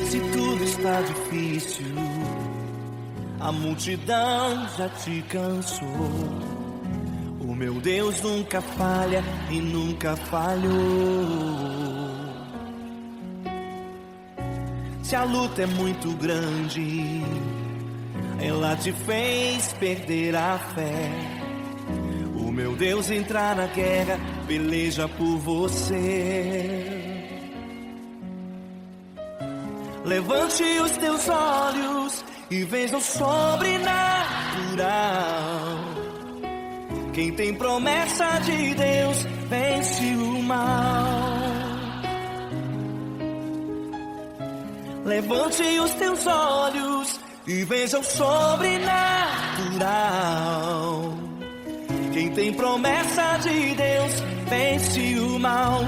Se tudo está difícil, a multidão já te cansou. O meu Deus nunca falha e nunca falhou. Se a luta é muito grande, ela te fez perder a fé. O meu Deus entrar na guerra, peleja por você. Levante os teus olhos e veja o sobrenatural. Quem tem promessa de Deus vence o mal. Levante os teus olhos e veja o sobrenatural. Quem tem promessa de Deus vence o mal,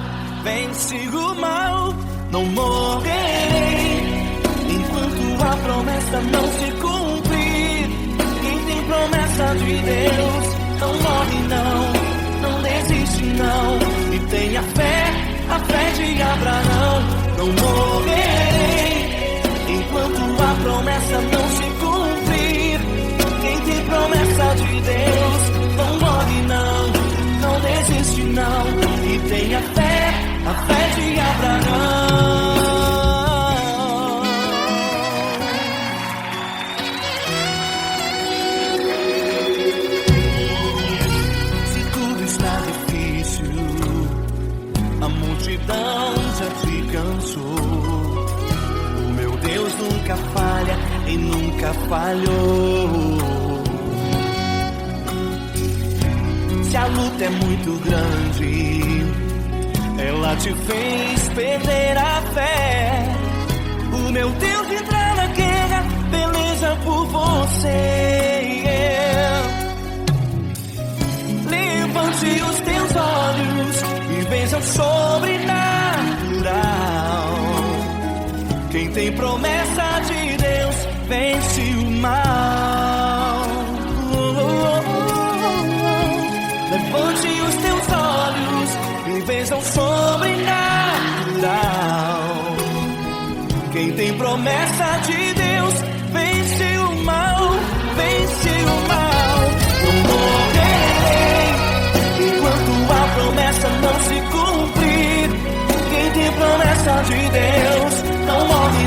vence o mal. Não morrerei enquanto a promessa não se cumprir. Quem tem promessa de Deus não morre não desiste não. E tenha fé, a fé de Abraão. Não morrerei enquanto a promessa não se cumprir. Quem tem promessa de Deus não morre não desiste não. E tenha fé, a fé de Abraão. Se tudo está difícil, a multidão já te cansou. O meu Deus nunca falha e nunca falhou. Se a luta é muito grande, ela te fez perder a fé. O meu Deus entrar na guerra, peleja por você. Levante os teus olhos e veja o sobrenatural. Quem tem promessa de Deus vence o mal. Levante os teus olhos e veja o sobrenatural. Quem tem promessa de Deus vence o mal, vence o mal. Não morrerei enquanto a promessa não se cumprir. Quem tem promessa de Deus não morre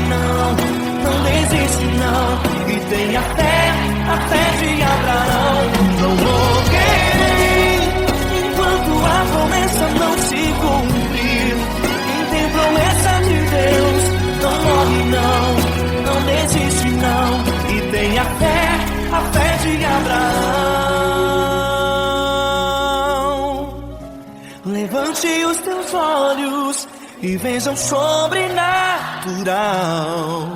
não desiste não. E tenha fé, a fé de Abraão. Não morrerei enquanto a promessa não se cumprir. Quem tem promessa de Deus não morre não desiste não. E tenha fé, a fé de Abraão. Levante os teus olhos e veja o sobrenatural.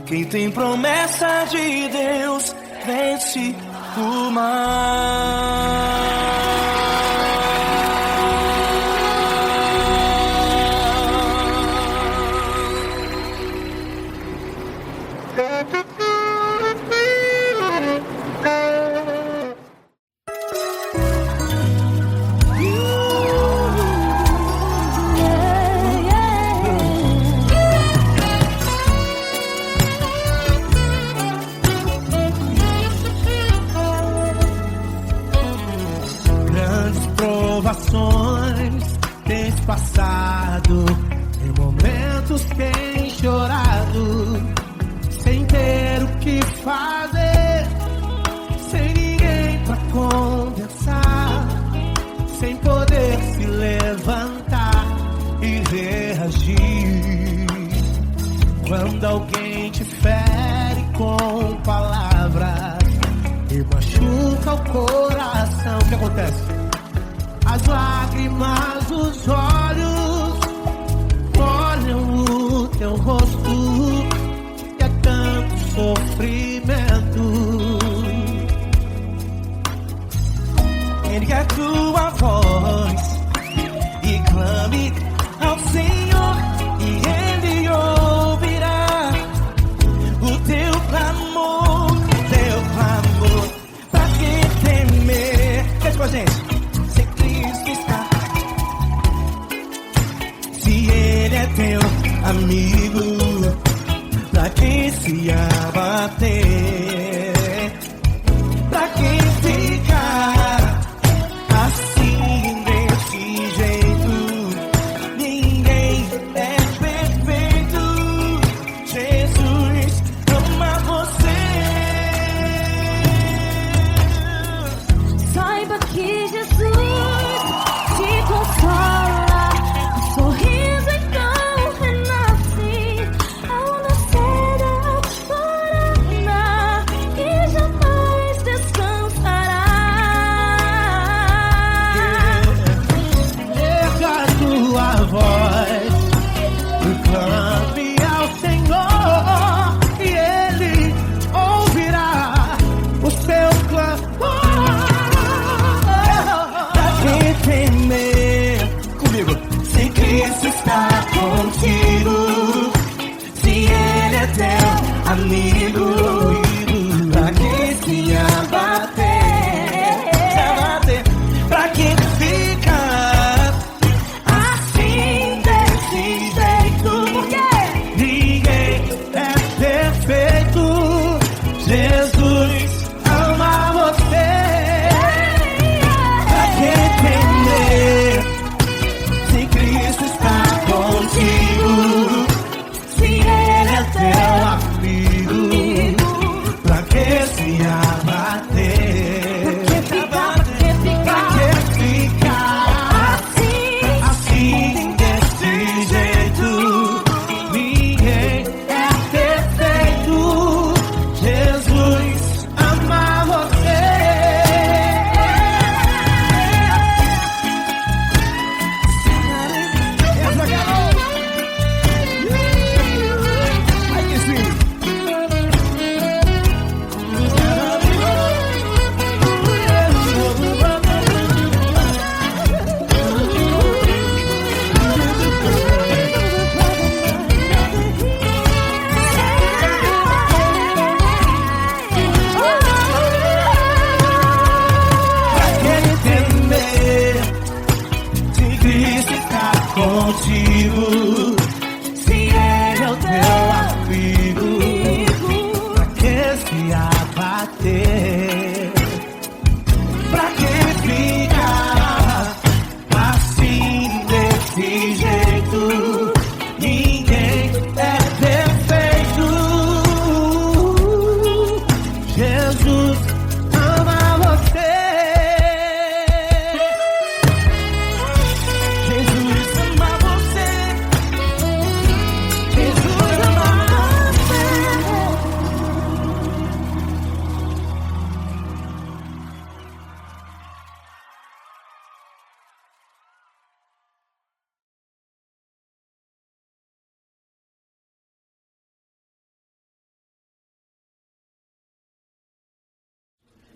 Quem tem promessa de Deus vence o mal. Tens passado, em momentos tens chorado, sem ter o que fazer, sem ninguém pra conversar, sem poder se levantar e reagir. Quando alguém te fere com palavras e machuca o coração, o que acontece? As lágrimas dos olhos molham o teu rosto e é tanto sofrimento. Ergue a tua voz e clame ao Senhor e Ele ouvirá o teu clamor, pra que temer? Cante com a gente. Se Ele é teu amigo, se abater. Pra quem ficar assim desse jeito, ninguém é perfeito. Jesus ama você. Saiba que Jesus te consola, o sorriso então renasce ao nascer da aurora e jamais descansará. Erga a tua voz, clame ao Senhor e Ele ouvirá o seu clamor. Pra que temer? Comigo. Se Cristo está contigo, se Ele é teu amigo, pra que se abater? Pra que ficar assim desse jeito? Porque ninguém é perfeito. Jesus ama você. Pra que temer? Se Cristo está contigo, se Ele é teu amigo, pra que se abater? Pra que ficar assim desse jeito? Ninguém é perfeito. Jesus ama você. Aí que sim. Pra que temer? Se Cristo está contigo, se Ele é o teu amigo, pra que se abater? Pra que ficar assim desse jeito? Ninguém é perfeito. Jesus ama você. Jesus ama você. Jesus ama você.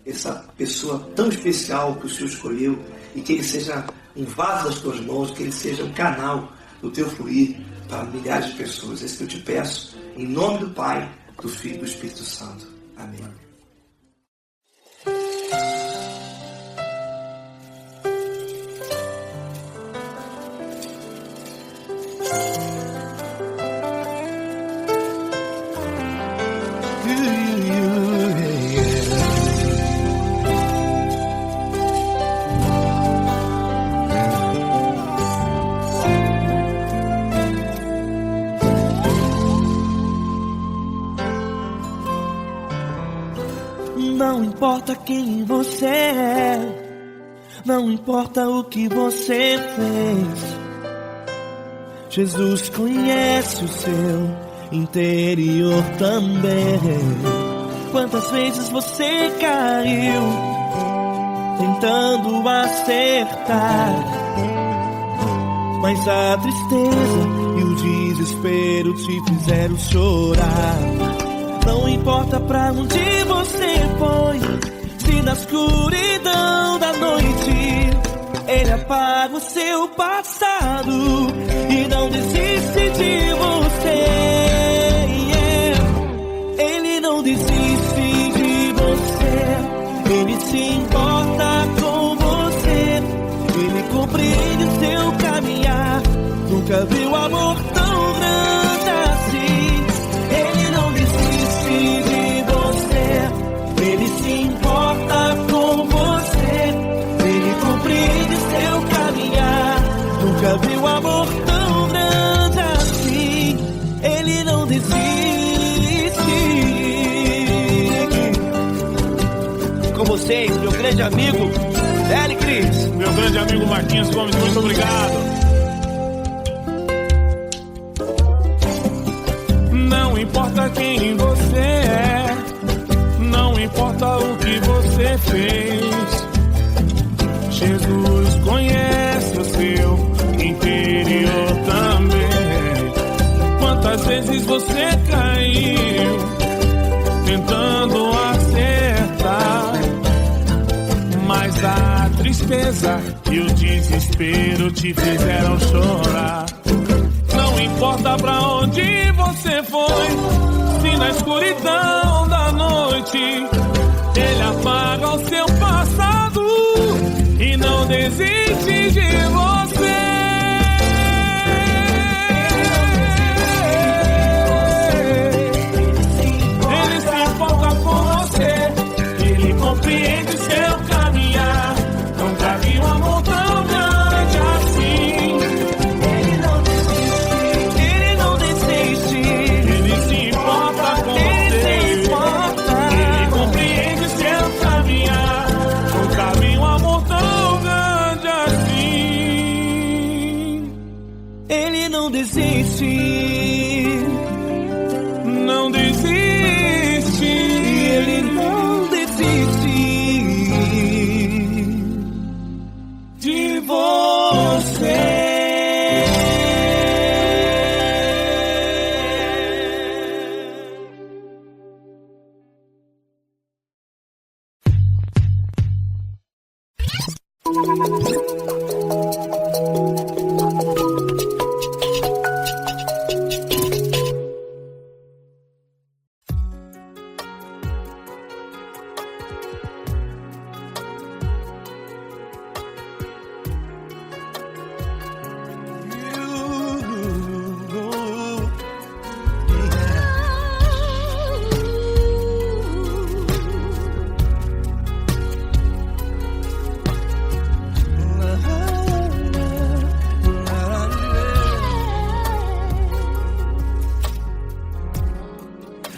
Essa pessoa tão especial que o Senhor escolheu, e que Ele seja um vaso das tuas mãos, que Ele seja um canal do teu fluir para milhares de pessoas. É isso que eu te peço, em nome do Pai, do Filho e do Espírito Santo. Amém. Não importa quem você é, não importa o que você fez, Jesus conhece o seu interior também. Quantas vezes você caiu tentando acertar, mas a tristeza e o desespero te fizeram chorar. Não importa pra onde você foi, se na escuridão da noite Ele apaga o seu passado e não desiste de você. Ele não desiste de você, Ele se importa com você, Ele compreende o seu caminhar. Nunca viu amor tão grande assim. Ele não desiste vocês, meu grande amigo L. Cris. Meu grande amigo Marquinhos Gomes, muito obrigado. Não importa quem você é, não importa o que você fez, Jesus conhece o seu interior também. Quantas vezes você caiu tentando acertar, mas a tristeza e o desespero te fizeram chorar. Não importa pra onde você foi, se na escuridão da noite Ele apaga o seu passado e não desiste de você. Ele se importa com você, Ele compreende seu caminhar. Nunca vi um amor tão grande assim. Ele não desiste. Ele se importa com você, Ele compreende seu caminhar. Nunca vi um amor tão grande assim. Ele não desiste. Não desiste. Ele não desiste De você.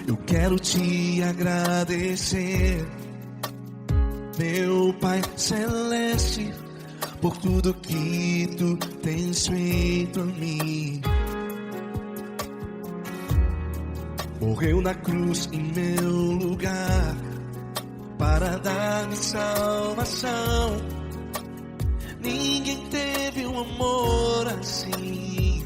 Eu quero te agradecer, meu Pai Celeste, por tudo que Tu tens feito a mim. Morreu na cruz em meu lugar para dar-me salvação. Ninguém teve um amor assim.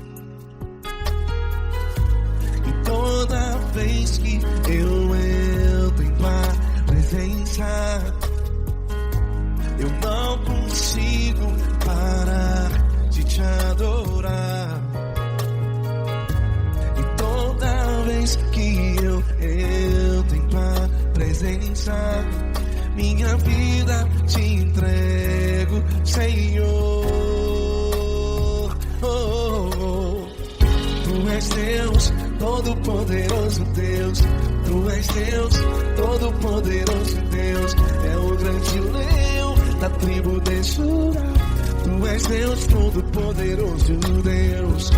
E toda vez que eu entro em Tua presença, eu não consigo parar de Te adorar. E toda vez que eu entro em Tua presença, minha vida Te entrego, Senhor. Tu és Deus, Todo-Poderoso Deus. Tu és Deus, Todo-Poderoso Deus. É o grande leão da tribo de Judá. Tu és Deus, Todo-Poderoso Deus.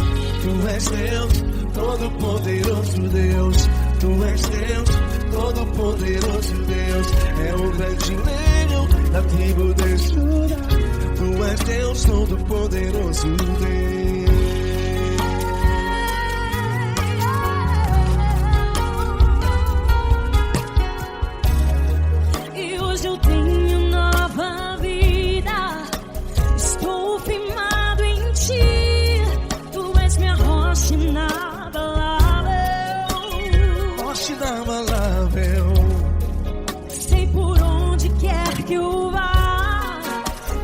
Tu és Deus, Todo-Poderoso Deus. Tu és Deus, Todo-Poderoso Deus. É o grande leão da tribo de Judá. Tu és Deus, Todo-Poderoso Deus. E hoje eu tenho nova vida. Estou firmado em Ti. Tu és minha rocha inabalável. Rocha inabalável. Sei por onde quer que eu vá,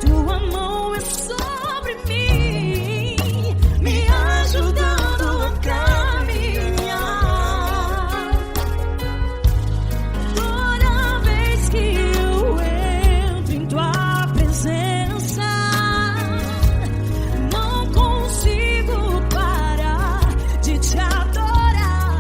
Tua mão é sobre mim, me ajudando a caminhar. Toda vez que eu entro em Tua presença, não consigo parar de Te adorar.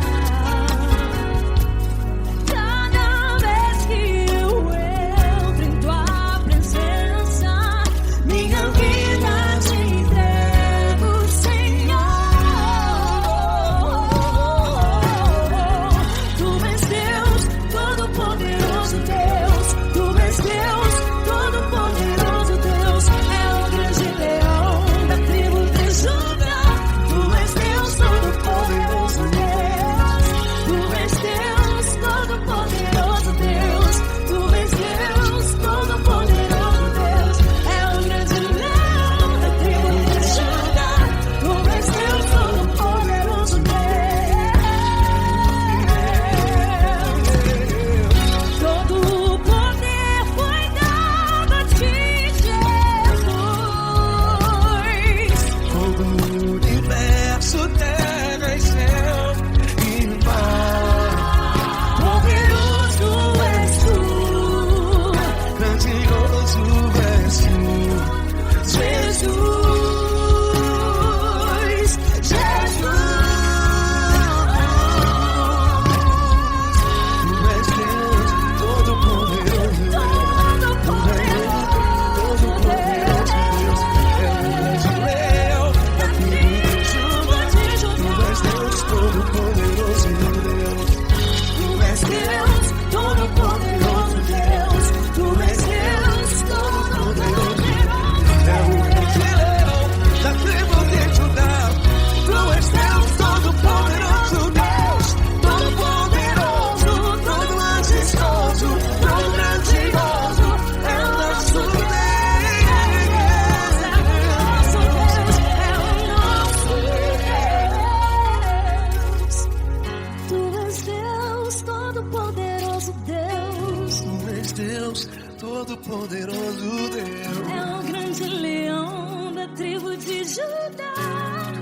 Todo-Poderoso Deus. É o grande leão da tribo de Judá.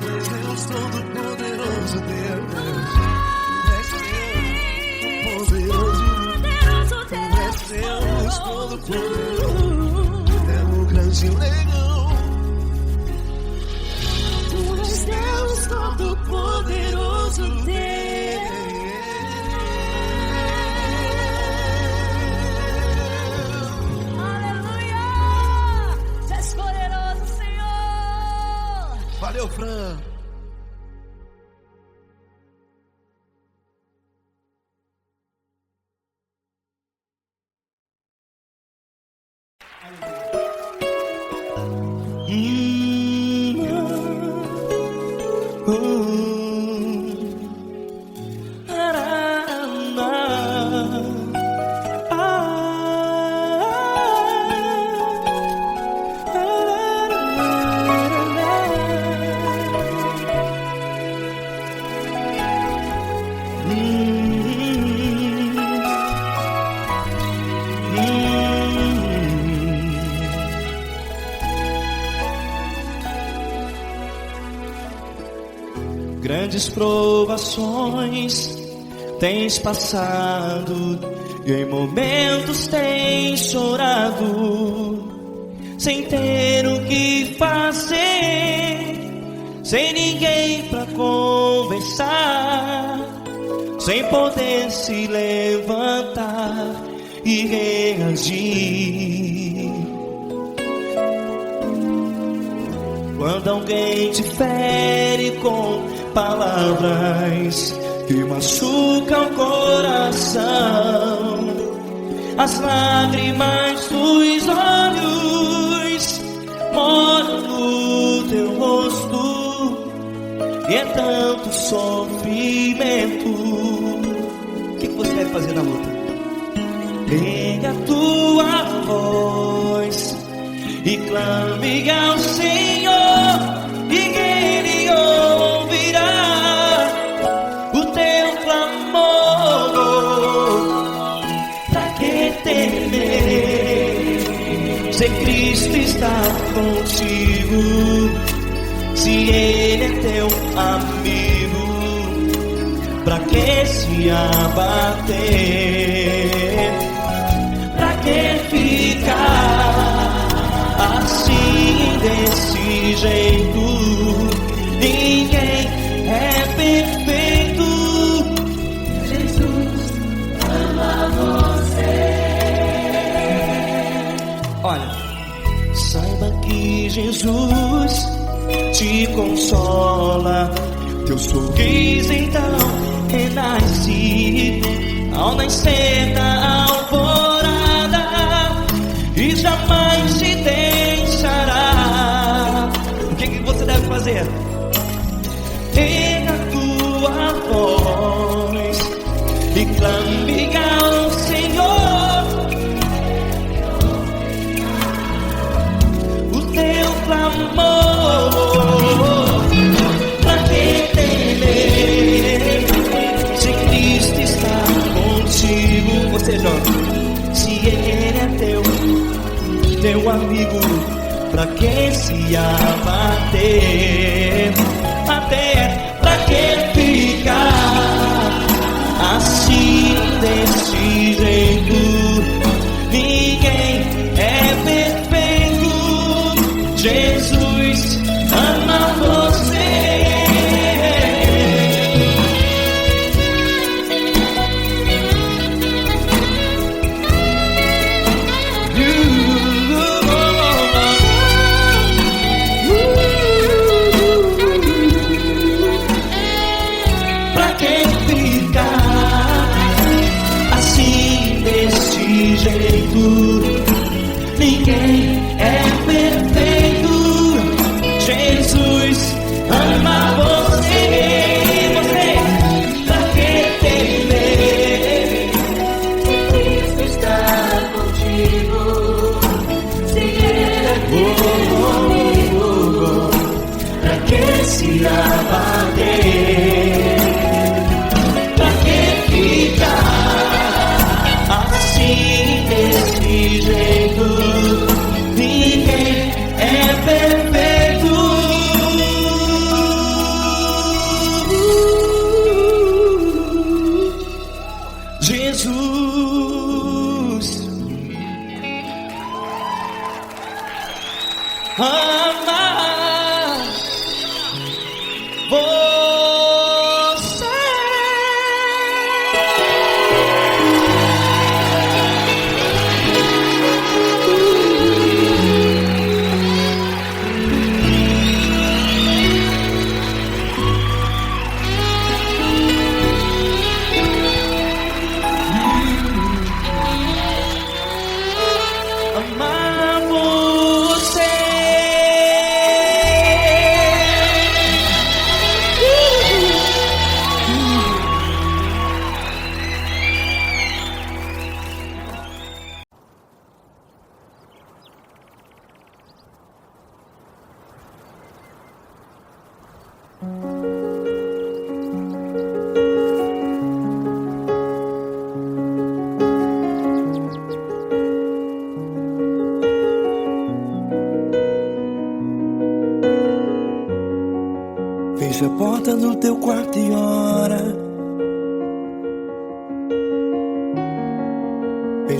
Deus Todo-Poderoso Deus. Deus Todo-Poderoso, é o grande leão. Tu és Deus Todo-Poderoso, Deus. Aleluia! Tu és poderoso, Senhor. Valeu, Fran. Grandes provações tens passado e em momentos tens chorado, sem ter o que fazer, sem ninguém pra conversar, sem poder se levantar e reagir. Quando alguém te fere com palavras que machucam o coração, as lágrimas dos olhos molham no teu rosto, e é tanto sofrimento. O que você deve fazer na luta? Erga a tua voz e clame ao Senhor, e Ele ouvirá o teu clamor. Pra que temer, se Cristo está contigo, se Ele é teu amigo? Pra que se abater? Pra que ficar assim, desse jeito? Ninguém é perfeito. Jesus ama você. Olha, saiba que Jesus te consola, teu sorriso então renasce ao nascer da alvorada, e jamais te deixará. O que você deve fazer? Erga a tua voz e clame ao Senhor, o teu clamor. Pra que temer, se Cristo está contigo? Você joga, se Ele é teu amigo, pra que se abater? Até pra que ficar assim, desse jeito? Ninguém é perfeito. Jesus ama você.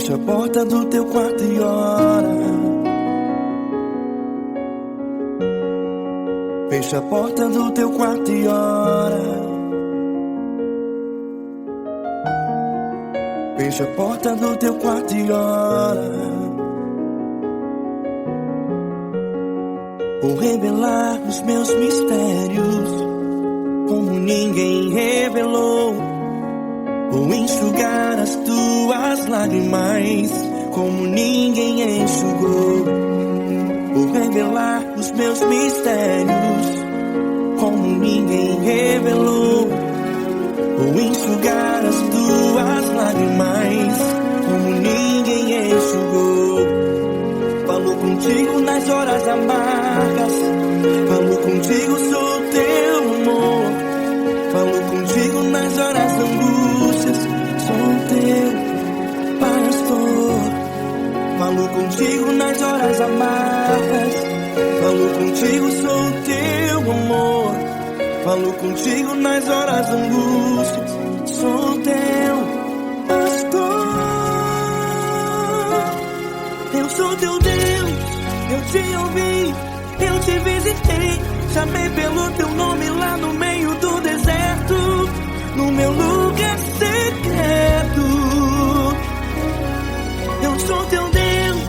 Fecha a porta do teu quarto e ora. Fecha a porta do teu quarto e ora. Fecha a porta do teu quarto e ora. Vou revelar os meus mistérios como ninguém revelou. Vou enxugar as tuas lágrimas como ninguém enxugou. Vou revelar os meus mistérios como ninguém revelou. Vou enxugar as tuas lágrimas como ninguém enxugou. Falo contigo nas horas amargas, falo contigo, sou teu amor. Falo contigo nas horas angústias, sou teu pastor. Falo contigo nas horas amargas, falo contigo, sou teu amor. Falo contigo nas horas angústias, sou teu pastor. Eu sou teu Deus, eu te ouvi, eu te visitei. Chamei pelo teu nome lá no meio do deserto, no meu lugar secreto. Eu sou teu Deus,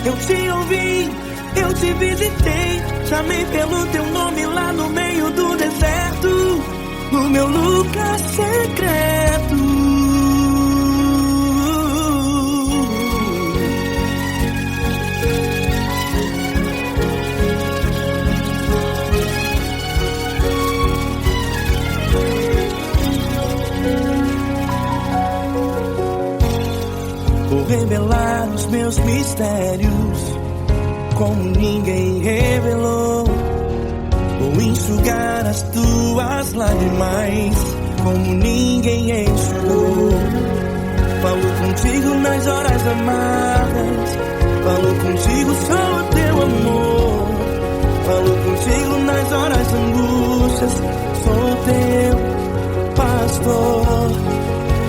eu te ouvi, eu te visitei. Chamei pelo teu nome lá no meio do deserto, no meu lugar secreto. Vou revelar os meus mistérios como ninguém revelou. Vou enxugar as tuas lágrimas como ninguém enxugou. Falo contigo nas horas amargas, falo contigo, sou teu amor. Falo contigo nas horas angústias, sou teu pastor.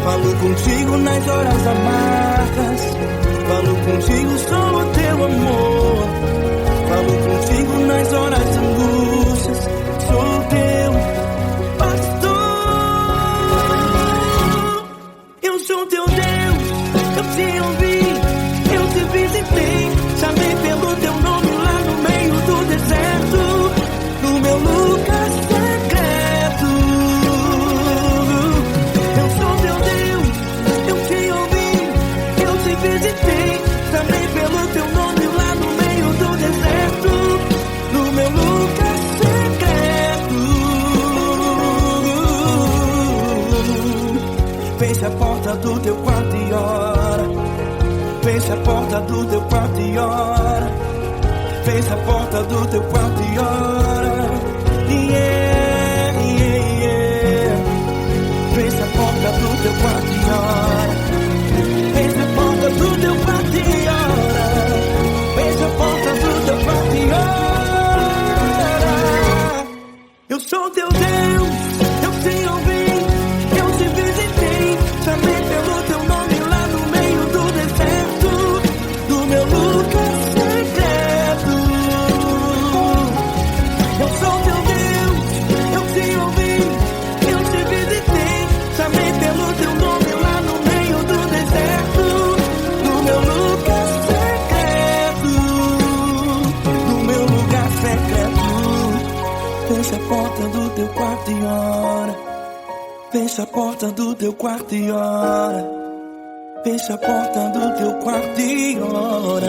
Falo contigo nas horas amargas, falo contigo, sou teu amor. Falo contigo nas horas angústias, sou teu pastor. Eu sou teu Deus, eu te ouvi, eu te visitei. Chamei pelo teu nome lá no meio do deserto, no meu lugar secreto. Eu sou teu Deus, eu te ouvi, eu te visitei. Chamei pelo teu nome lá no meio do deserto, no meu lugar secreto. Fecha a porta do teu quarto e ora. Fecha a porta do teu quarto e ora. Fecha a porta do teu quarto e ora. Yeah, yeah, yeah. Fecha a porta do teu quarto e ora. Fecha a porta do teu quarto e ora. Fecha a porta do teu quarto e ora. Eu sou teu Deus, eu te ouvi, eu te visitei. Chamei pelo teu nome lá no meio do deserto, no meu lugar secreto. Eu sou teu Deus, eu te ouvi, eu te visitei. Chamei pelo teu nome lá no meio do deserto, no meu lugar secreto, no meu lugar secreto. Fecha a porta do teu quarto e ora. Fecha a porta do teu quarto e ora. Fecha a porta do teu quarto e ora.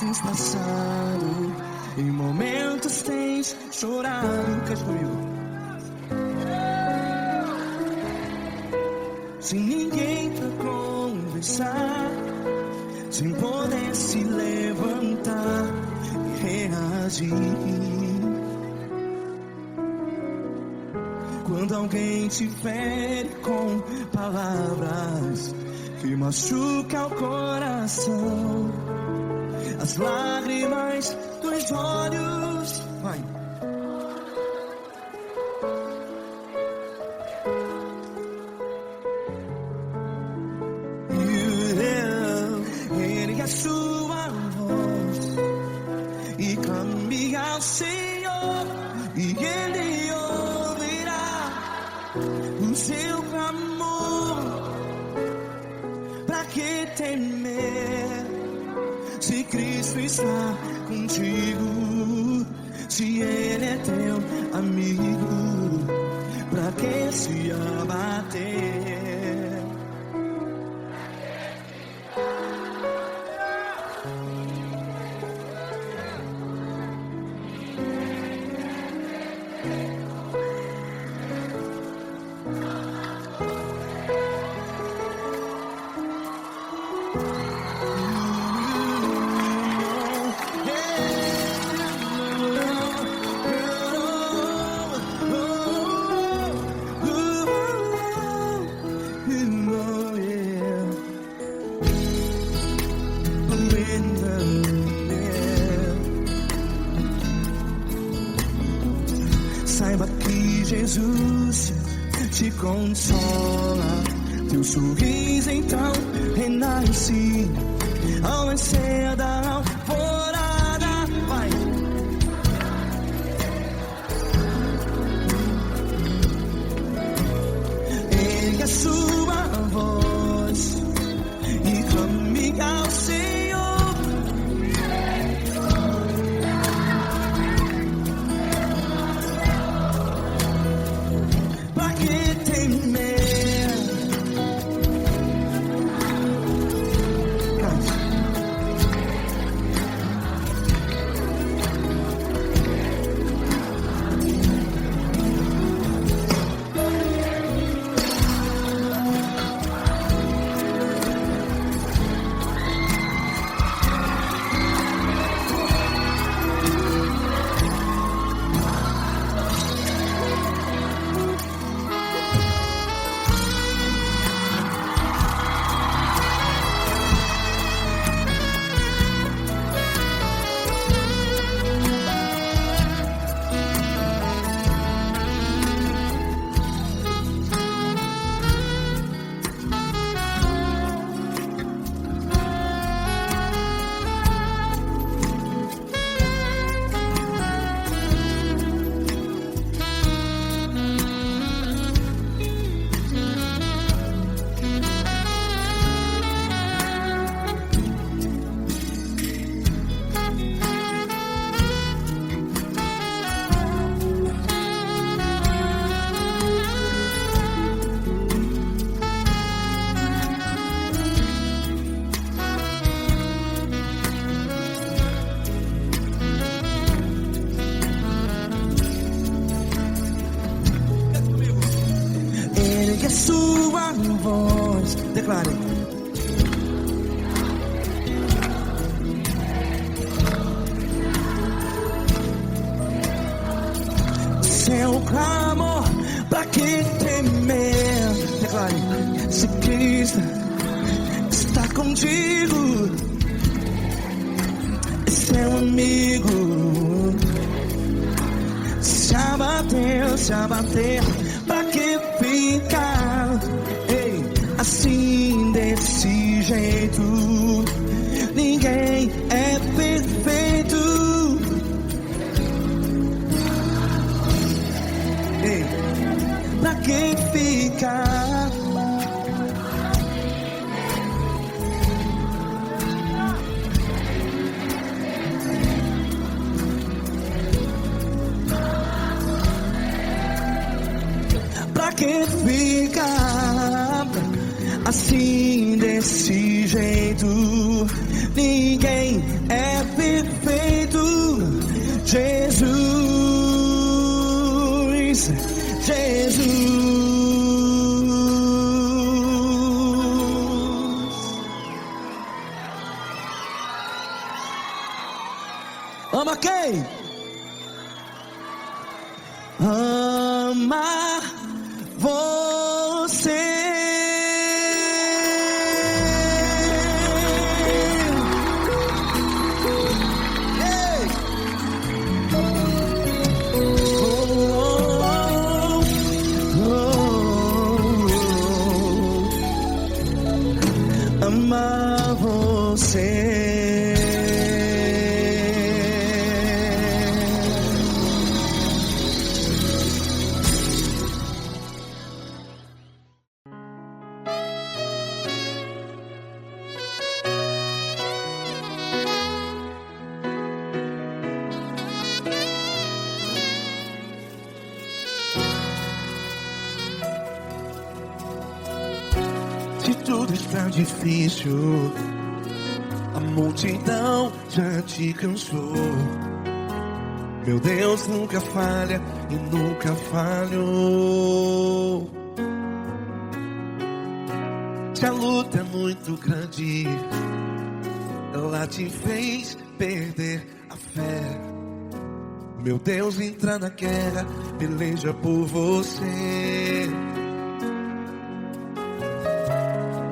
tens passado, em momentos tens chorado. Cante comigo. Sem ninguém pra conversar, sem poder se levantar e reagir. Quando alguém te fere com palavras que machuca o coração, as lágrimas dos olhos, vai. Ergue a sua voz e clame ao Senhor, e Ele ouvirá o seu clamor. Pra que temer, se Cristo está contigo? Se Ele é teu amigo, pra que se abater? Saiba que Jesus te consola, teu sorriso então renasce ao nascer da alvorada. Vai. Ergue a sua voz e clame ao Senhor. Ergue a sua voz, declare. Seu clamor, pra que temer? Declare. Se Cristo está contigo, é seu amigo. Se abater, pra que ficar assim desse jeito? Ninguém é perfeito. Pra que ficar? Pra que ficar assim desse jeito? ninguém é perfeito. Jesus, Jesus. Ama quem? Ama você. Ei! Ama você. Se tudo está difícil, a multidão já te cansou. Meu Deus nunca falha e nunca falhou. Se a luta é muito grande, ela te fez perder a fé. Meu Deus entra na guerra, peleja por você.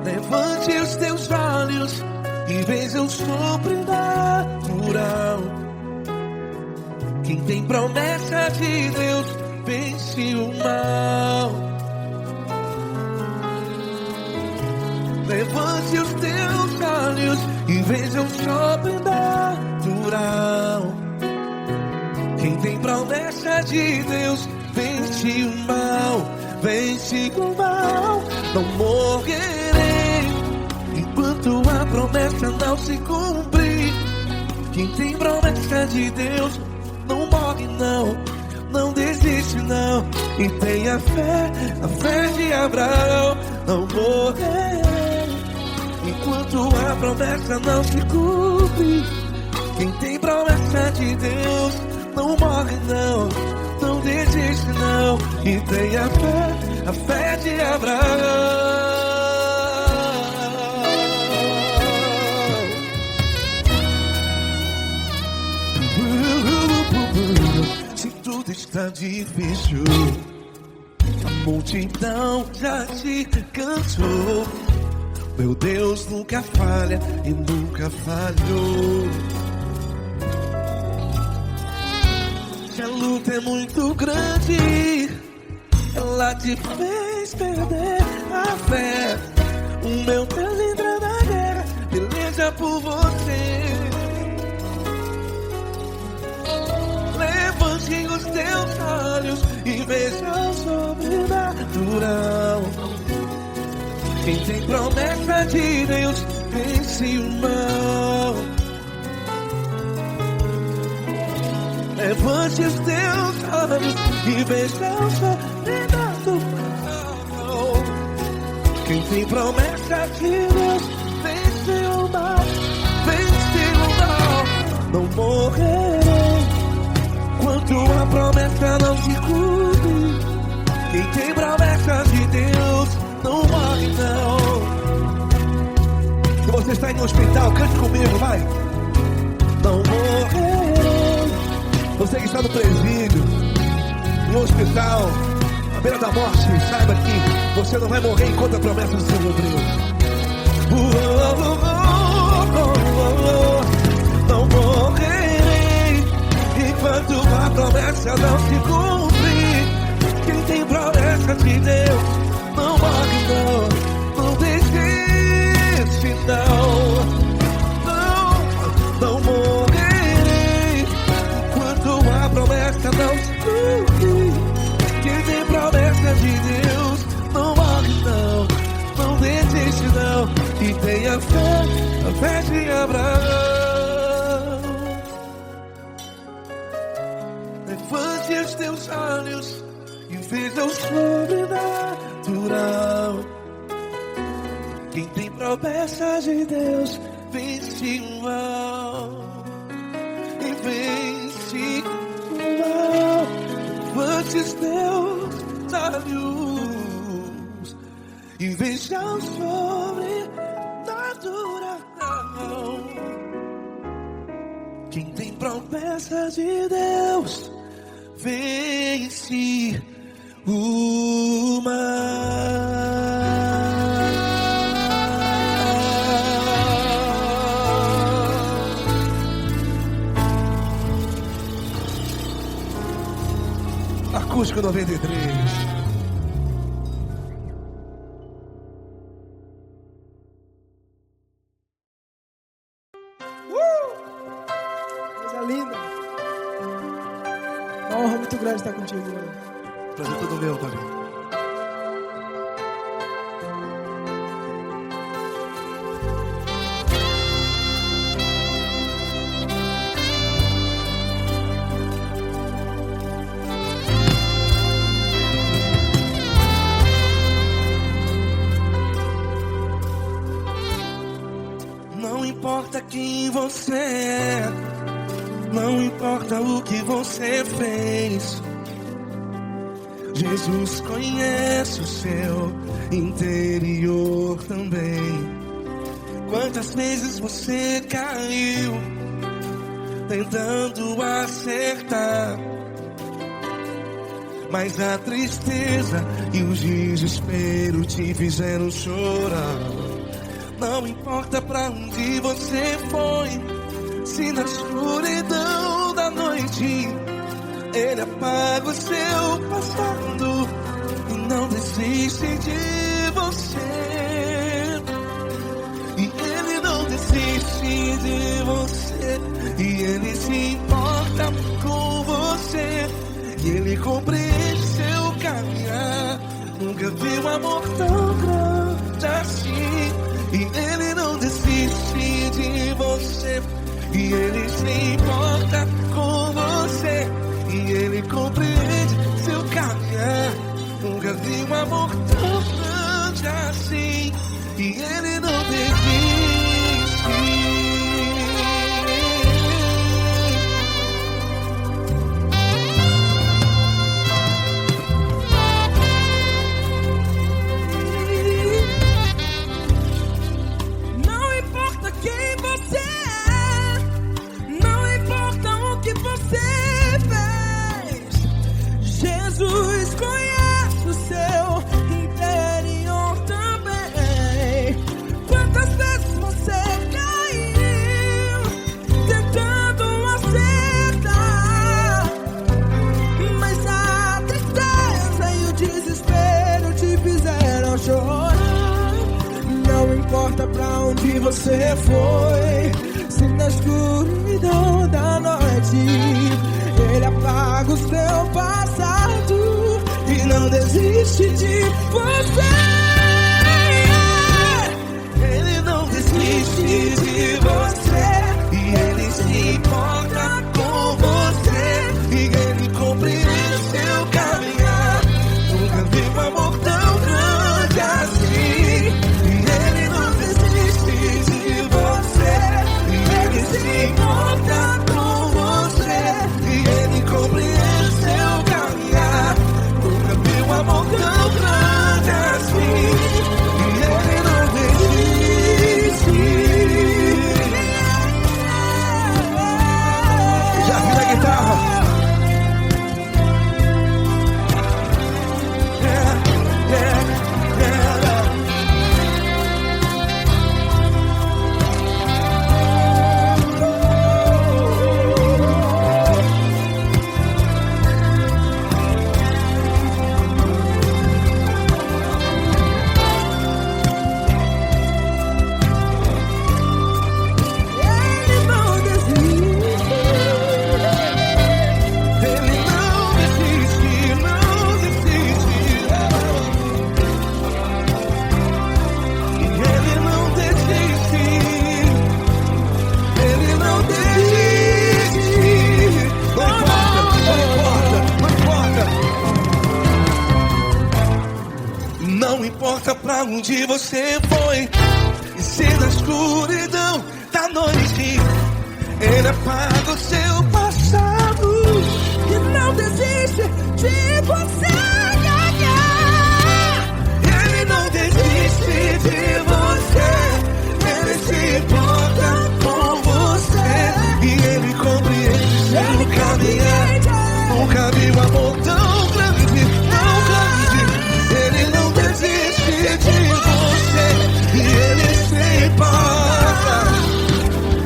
Levante os teus olhos e veja o sobrenatural. Quem tem promessa de Deus vence o mal. Levante os teus olhos e veja o sobrenatural. Quem tem promessa de Deus vence o mal. Vence o mal. Não morrerei enquanto a promessa não se cumprir. Quem tem promessa de Deus não morre não, não desiste não. E tenha fé, a fé de Abraão. Não morrerei enquanto a promessa não se cumpre. Quem tem promessa de Deus não morre não, não desiste não. E tenha fé, a fé de Abraão. Se tudo está difícil, a multidão já te cansou. Meu Deus nunca falha e nunca falhou. Se a luta é muito grande, ela te fez perder a fé. O meu Deus entra na guerra, peleja por você. Levante os teus olhos e veja o sobrenatural. Quem tem promessa de Deus vence o mal. Levante os teus olhos e veja o sobrenatural. Quem tem promessa de Deus vence o mal. Vence o mal. Não morrerei enquanto a promessa não se cumpre. Quem tem promessa de Deus não morre não. Se você está em um hospital, cante comigo, vai. Não morrerei. Você que está no presídio, em um hospital, à beira da morte, saiba que você não vai morrer enquanto a promessa não se cumpriu. Não morrerei enquanto a promessa não se cumprir. Quem tem promessa de Deus não morre não, não desiste não. Não morrerei enquanto a promessa não se cumprir. Quem tem promessa de Deus não morre não, não desiste não. E tenha fé, a fé de Abraão. Levante os teus olhos e veja o sobrenatural. Quem tem promessa de Deus vence vence o mal, e vence o mal. Antes Deus da luz e veja o sobrenatural. Quem tem promessa de Deus vence o mal. Acústico 93. Coisa linda. Uma honra muito grande estar contigo, Lord. Prazer todo meu, Paulinho. Não importa quem você é, não importa o que você fez, Jesus conhece o seu interior também. Quantas vezes você caiu tentando acertar, mas a tristeza e o desespero te fizeram chorar. Não importa pra onde você foi, se na escuridão da noite Ele apaga o seu passado e não desiste de você. E Ele não desiste de você, e Ele se importa com você, e Ele compreende seu caminhar. Nunca vi um amor tão grande assim. E Ele não desiste de você, e Ele se importa com você, e Ele compreende seu caminhar. Nunca vi um amor tão grande assim. E Ele não desiste. Jesus conhece o seu interior também. Quantas vezes você caiu tentando acertar, mas a tristeza e o desespero te fizeram chorar. Não importa pra onde você foi, se na escuridão da noite Ele apaga o seu passado e não desiste de você. Ele não desiste de você, e Ele se importa com você, e Ele compreende seu caminhar. Nunca vi um amor tão grande assim. E Ele não desiste de você, e Ele se importa com você, e Ele compreende seu caminhar. Nunca vi um amor tão grande assim. E Ele não desiste. Já vi na guitarra. Não importa pra onde você foi, e se na escuridão da noite. Ele apaga o seu passado E não desiste de você. Ele não desiste de você. Ele se importa com você. E ele compreende seu caminhar. Nunca vi um amor tão grande, tão grande. Ele não desiste de você. E ele se importa.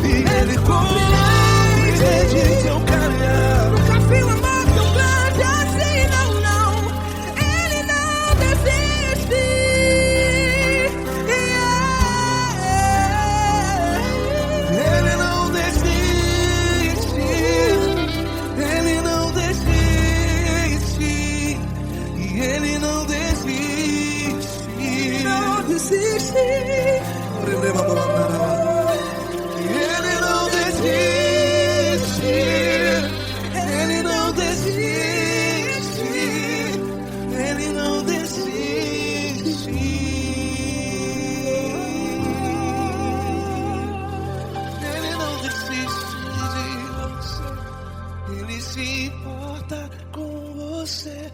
E ele compreende seu caminhar. Nunca vi um amor tão grande assim, não, não. Ele não desiste. Ele não desiste. Ele não desiste. E ele não desiste. Não desiste. Ele não desiste. Ele não desiste. Ele não desiste. Ele não desiste de você. Ele se importa com você.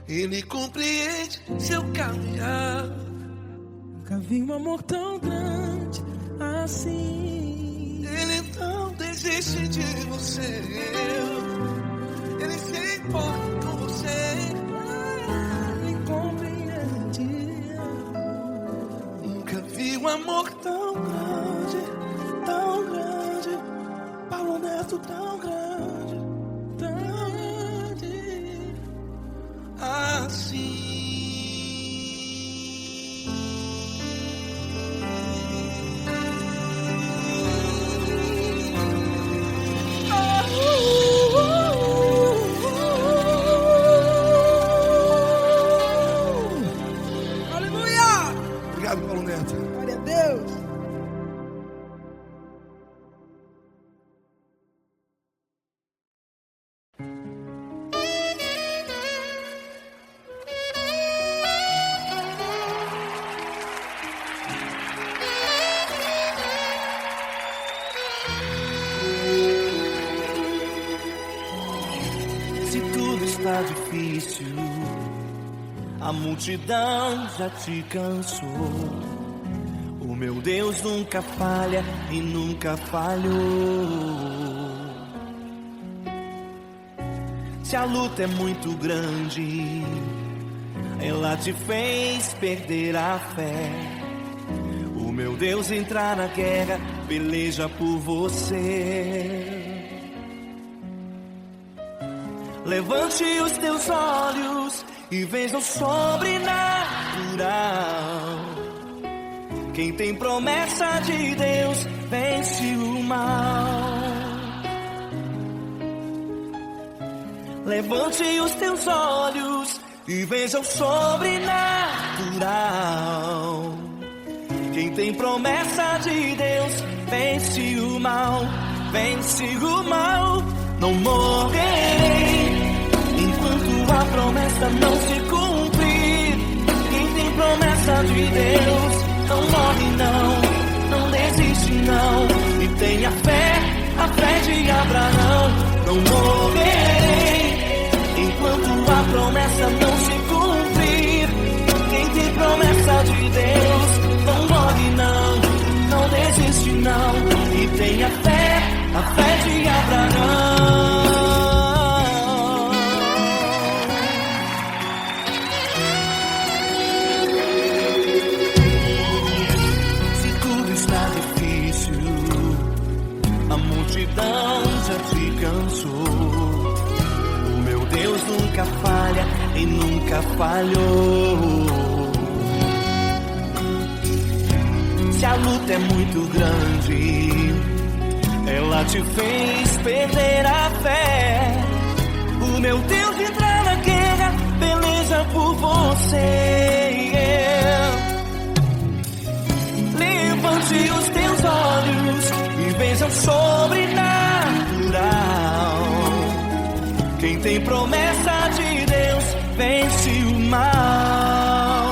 Ele compreende seu caminhar. Nunca vi um amor tão grande assim. Ele não desiste de você. Ele se importa com você. Ele compreende. Nunca vi um amor tão grande, tão grande. Paulo Neto tão grande, tão grande assim. Aleluia! Obrigado, Paulo Neto. Glória a Deus. Se tudo está difícil, a multidão já te cansou. O meu Deus nunca falha e nunca falhou. Se a luta é muito grande, ela te fez perder a fé. O meu Deus entrar na guerra, peleja por você. Levante os teus olhos e veja o sobrenatural. Quem tem promessa de Deus vence o mal. Levante os teus olhos e veja o sobrenatural. Quem tem promessa de Deus vence o mal, vence o mal. Não morrerei enquanto a promessa não se cumprir. Quem tem promessa de Deus não morre não desiste não. E tenha fé, a fé de Abraão. Não morrerei enquanto a promessa não se cumprir. Quem tem promessa de Deus não morre não desiste não. E tenha fé, a fé de Abraão. Se tudo está difícil, a multidão já te cansou. O meu Deus nunca falha e nunca falhou. Se a luta é muito grande, ela te fez perder a fé. O meu Deus entrar na guerra, peleja por você. Levante os teus olhos e veja o sobrenatural. Quem tem promessa de Deus vence o mal.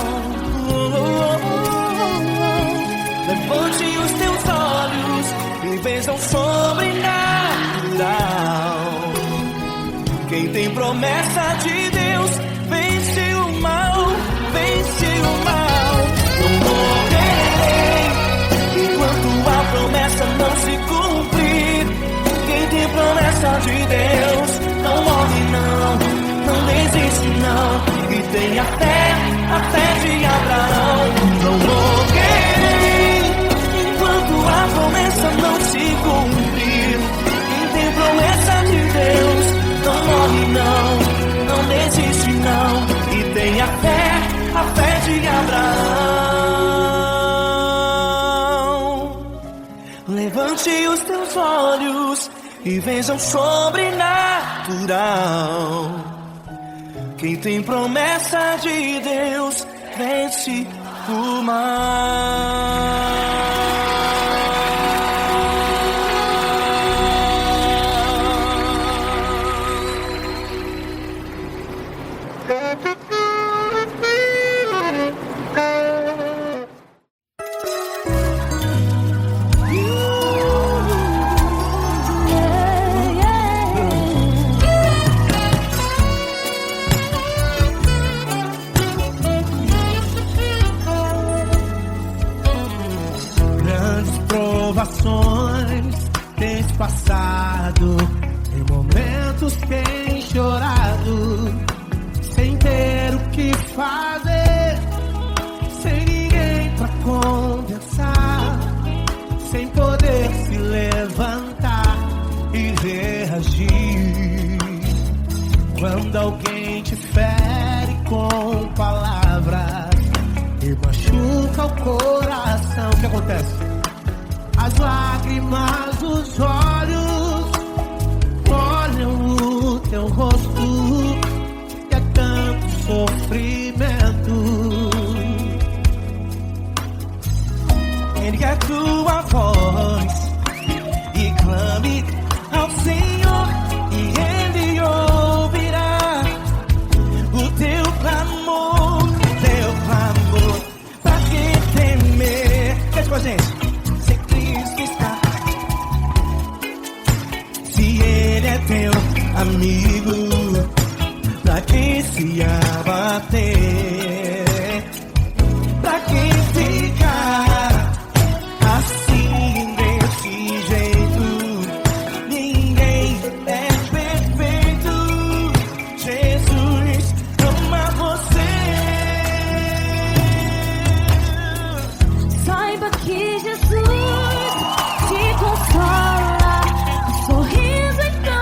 Levante os teus olhos e promessa de Deus vence o mal, vence o mal. Não morrerei enquanto a promessa não se cumprir. Quem tem promessa de Deus não morre não, não desiste não. E tem a fé de Abraão. Não morrerei enquanto a promessa não se cumprir. Quem tem promessa de Deus não morre não, não desiste não. E tem a fé de Abraão. Levante os teus olhos e veja o sobrenatural. Quem tem promessa de Deus vence o mal. Tens passado, em momentos tens chorado, sem ter o que fazer, sem ninguém pra conversar, sem poder se levantar e reagir. Quando alguém te fere com palavras e machuca o coração, o que acontece? As lágrimas dos olhos molham o teu rosto e é tanto sofrimento. Ergue a tua voz e clame ao Senhor e Ele ouvirá o teu clamor, pra que temer? Cante com a gente. Teu amigo, pra quem se abater, pra quem ficar assim desse jeito, ninguém é perfeito. Jesus ama você. Saiba que Jesus te consola, sorriso então.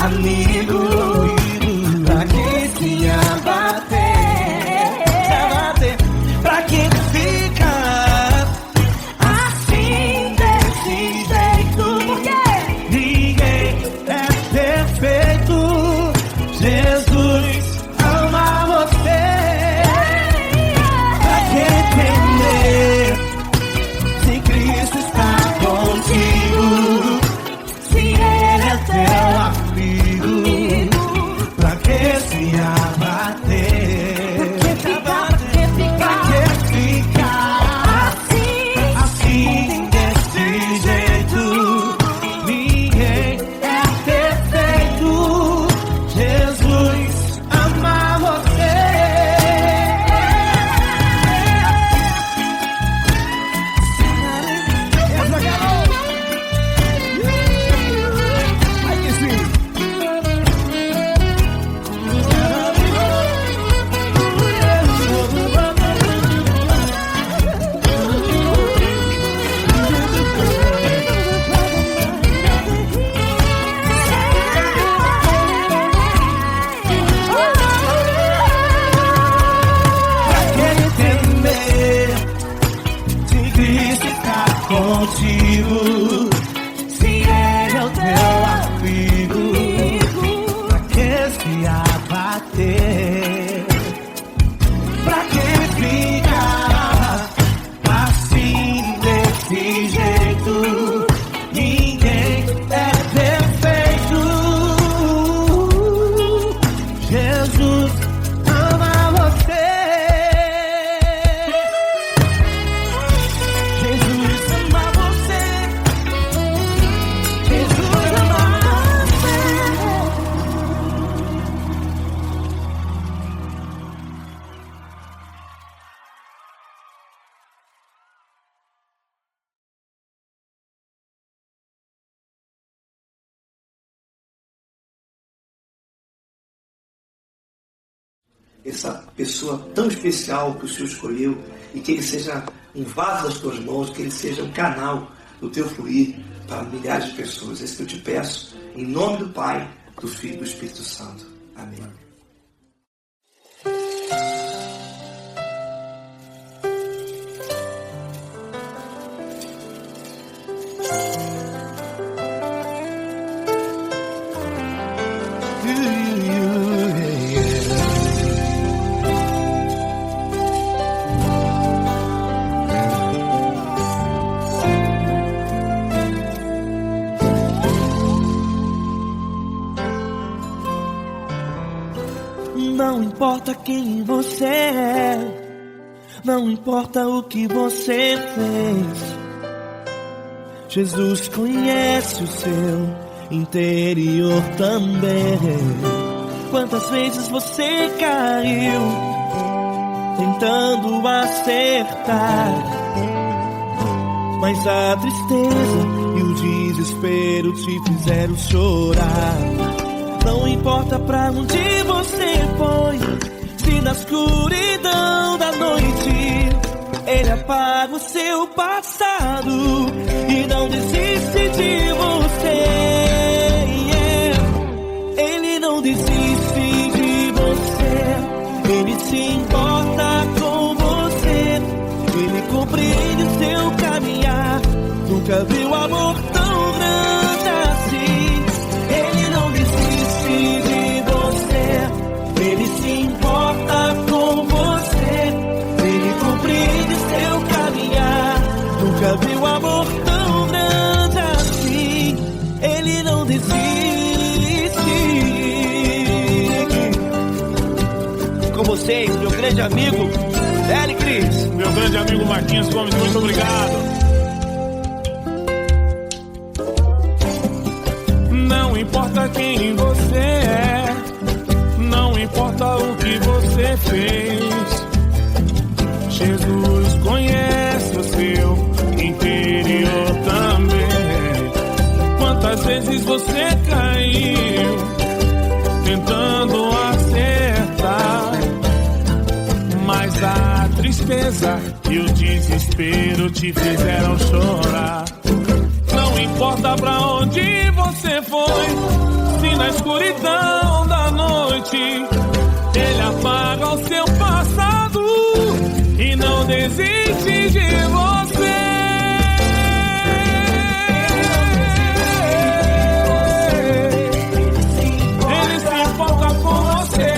Amigo, pra quem se abater, pra quem fica assim desse jeito, porque ninguém é perfeito. Jesus ama você. Pra quem temer, se Cristo está contigo, se Ele é teu amigo. perfeito. Ninguém é perfeito. Jesus ama você. Jesus ama você. Jesus ama essa pessoa tão especial que o Senhor escolheu, e que ele seja um vaso das tuas mãos, que ele seja um canal do teu fluir para milhares de pessoas. É isso que eu te peço, em nome do Pai, do Filho e do Espírito Santo. Amém. Não importa quem você é, não importa o que você fez, Jesus conhece o seu interior também. Quantas vezes você caiu tentando acertar, mas a tristeza e o desespero te fizeram chorar. Não importa pra onde você foi, se na escuridão da noite Ele apaga o seu passado e não desiste de você. Ele não desiste de você, Ele se importa com você, Ele compreende o seu caminhar. Nunca viu amor tão grande assim. Ele não desiste de você, Ele se importa com você, Ele compreende seu caminhar. Nunca viu amor tão grande assim. Ele não desiste. Com vocês, meu grande amigo Eli Cris. Meu grande amigo Marquinhos Gomes, muito obrigado. Não importa quem você é, não importa o que você fez, Jesus conhece o seu interior também. Quantas vezes você caiu tentando acertar, mas a tristeza e o desespero te fizeram chorar. Não importa pra onde você foi, se na escuridão da noite Ele apaga o seu passado e não desiste de você. Ele se importa com você,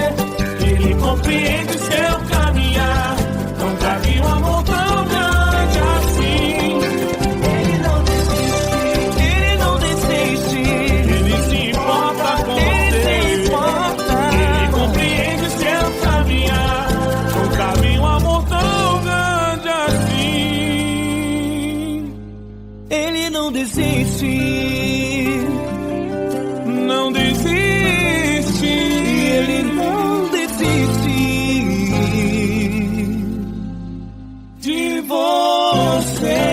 Ele compreende seu caminhar. Nunca vi um amor tão grande assim. Não desiste, não desiste, Ele não desiste de você.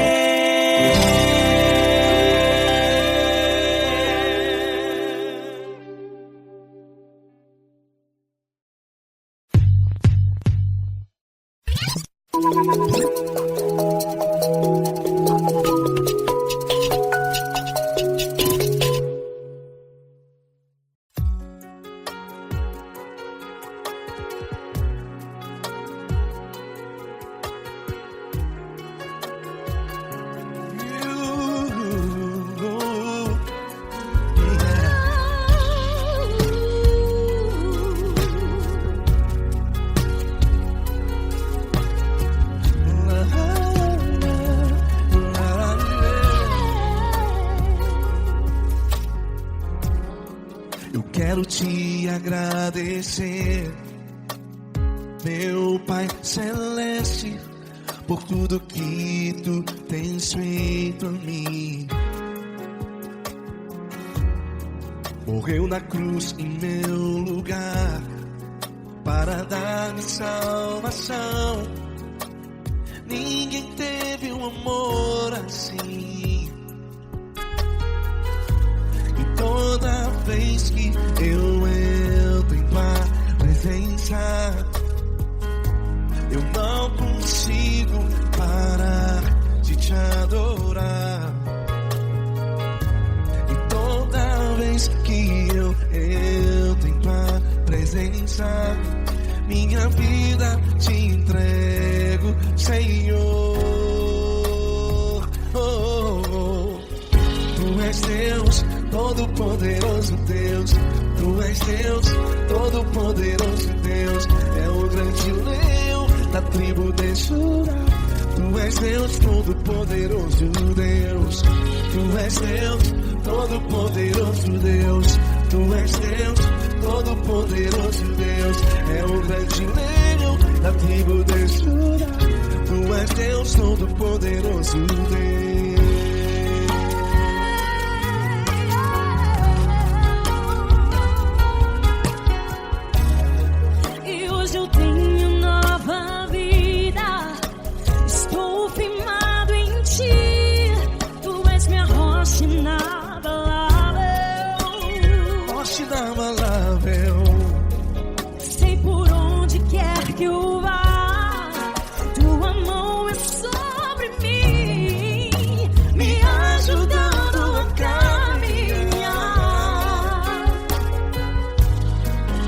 quero te agradecer, meu Pai Celeste, por tudo que tu tens feito a mim. Morreu na cruz em meu lugar para dar-me salvação. Ninguém teve um amor assim. E toda vez que eu entro em tua presença, eu não consigo parar de te adorar. E toda vez que eu entro em tua presença, minha vida te entrego, Senhor. Tu és Deus, todo-poderoso Deus. Tu és Deus, todo-poderoso Deus. É o grande leão da tribo de Judá. Tu és Deus, todo-poderoso Deus. Tu és Deus, todo-poderoso Deus. Tu és Deus, todo-poderoso Deus. É o grande leão da tribo de Judá. Tu és Deus, todo-poderoso Deus. E hoje eu tenho nova vida. Estou firmado em ti. Tu és minha rocha inabalável. Rocha inabalável. Sei por onde quer que eu vá, tua mão é sobre mim, me ajudando a caminhar.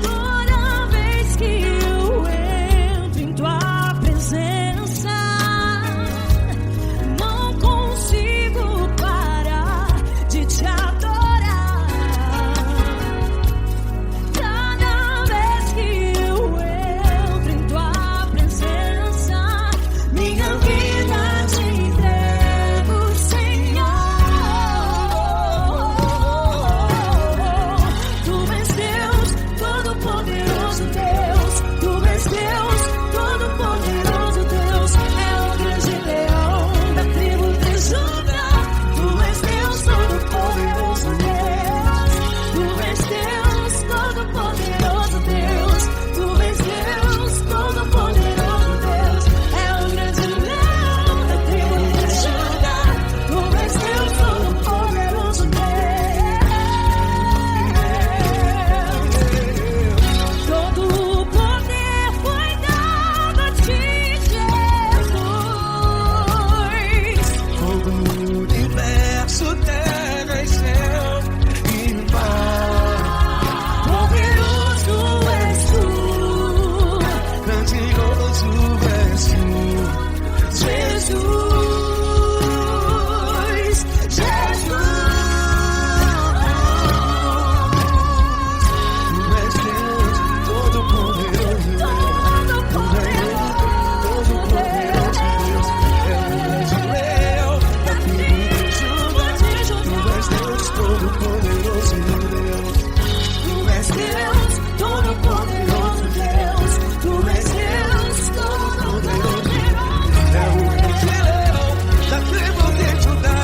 Toda vez que eu entro em tua presença, não consigo parar de te adorar. Cada vez que eu entro em tua presença, minha vida te entrego, Senhor. Tu és Deus, todo-poderoso Deus. Tu és Deus, todo-poderoso Deus. É o grande leão da tribo de Judá. Tu és Deus, todo-poderoso Deus. Tu és Deus, todo-poderoso Deus. Tu és Deus, todo-poderoso Deus. É o grande leão da tribo de Judá. Tu és Deus, todo-poderoso Deus. Todo o poder foi dado a ti, Jesus. Todo o universo, terra e céu e mar. Poderoso és tu, Grandioso és tu, Jesus, Jesus. Tu és Deus, todo-poderoso Deus. Todo-poderoso Deus. É o grande leão da tribo de Judá. Tu és Deus, todo-poderoso Deus. Tu és Deus, todo-poderoso Deus. Tu és Deus, todo-poderoso Deus. É o grande leão da tribo de Judá.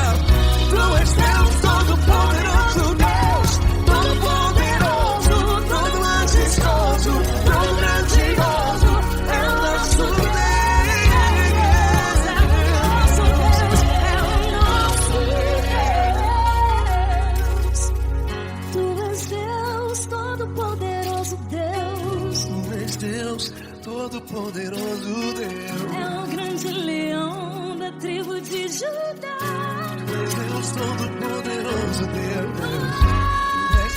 Tu és Deus, todo-poderoso Deus. Todo-poderoso, todo majestoso, todo grandioso. É o nosso Deus. Tu és Deus, todo-poderoso Deus. Tu és Deus, todo-poderoso Deus. É o grande leão da tribo de Judá. Tu és Deus, todo-poderoso Deus. Tu és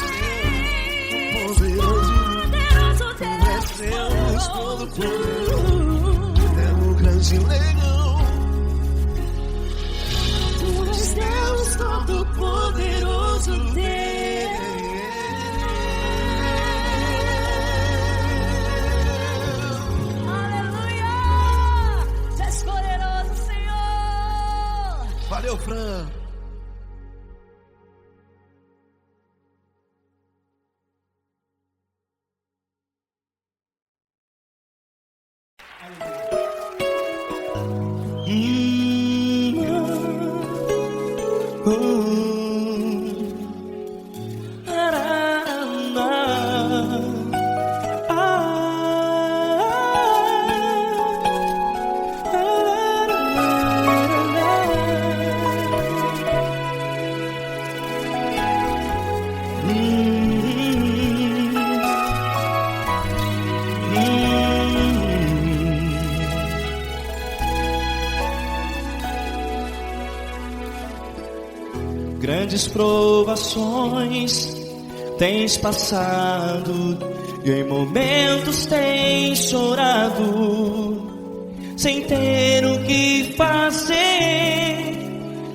Deus, Poderoso Tu és Deus, todo-poderoso. É o grande leão. Tu és Deus, todo-poderoso Deus. Aleluia! Tu és poderoso, Senhor. Valeu, Fran. Grandes provações tens passado e em momentos tens chorado, sem ter o que fazer,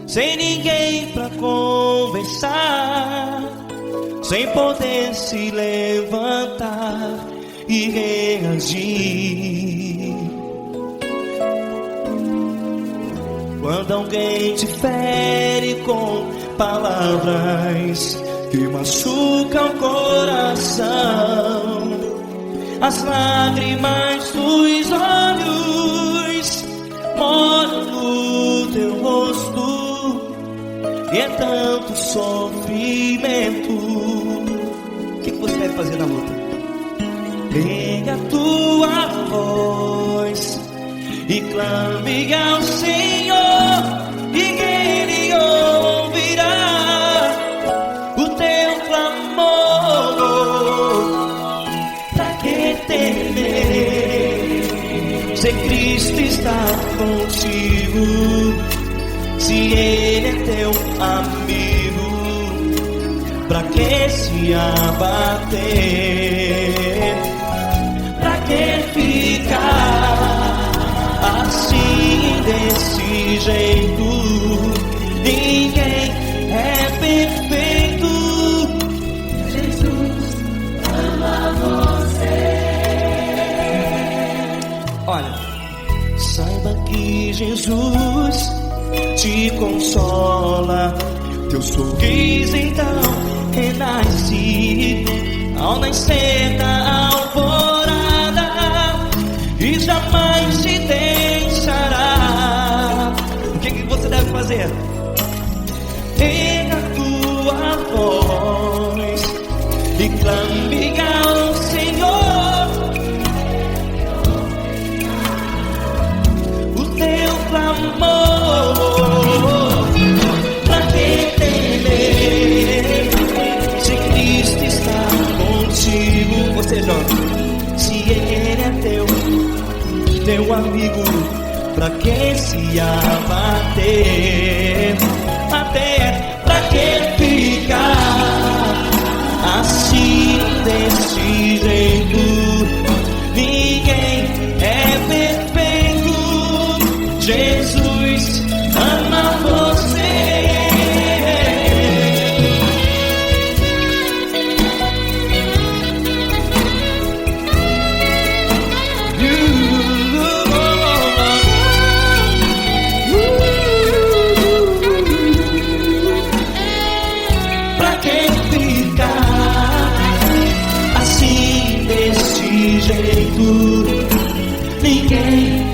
sem ninguém pra conversar, sem poder se levantar e reagir. Quando alguém te fere com palavras que machucam o coração, as lágrimas dos olhos moram no teu rosto, e é tanto sofrimento. O que você deve fazer na luta? Pega a tua voz e clame ao Senhor, e Ele ouvirá o teu clamor. Pra que temer, se Cristo está contigo, se Ele é teu amigo? Pra que se abater? Pra que ficar assim, desse jeito? Ninguém é perfeito. Jesus ama você. Olha, saiba que Jesus te consola, teu sorriso então renasce ao nascer da alvorada, e jamais te deixará. O que você deve fazer? Pega a tua voz e clame ao Senhor, o teu clamor. Pra que temer, se Cristo está contigo? Você jovem, se Ele é teu amigo, pra que se abater? Até pra que ficar assim, desse jeito? Ninguém é perfeito. Jesus ama você. Jeito, ninguém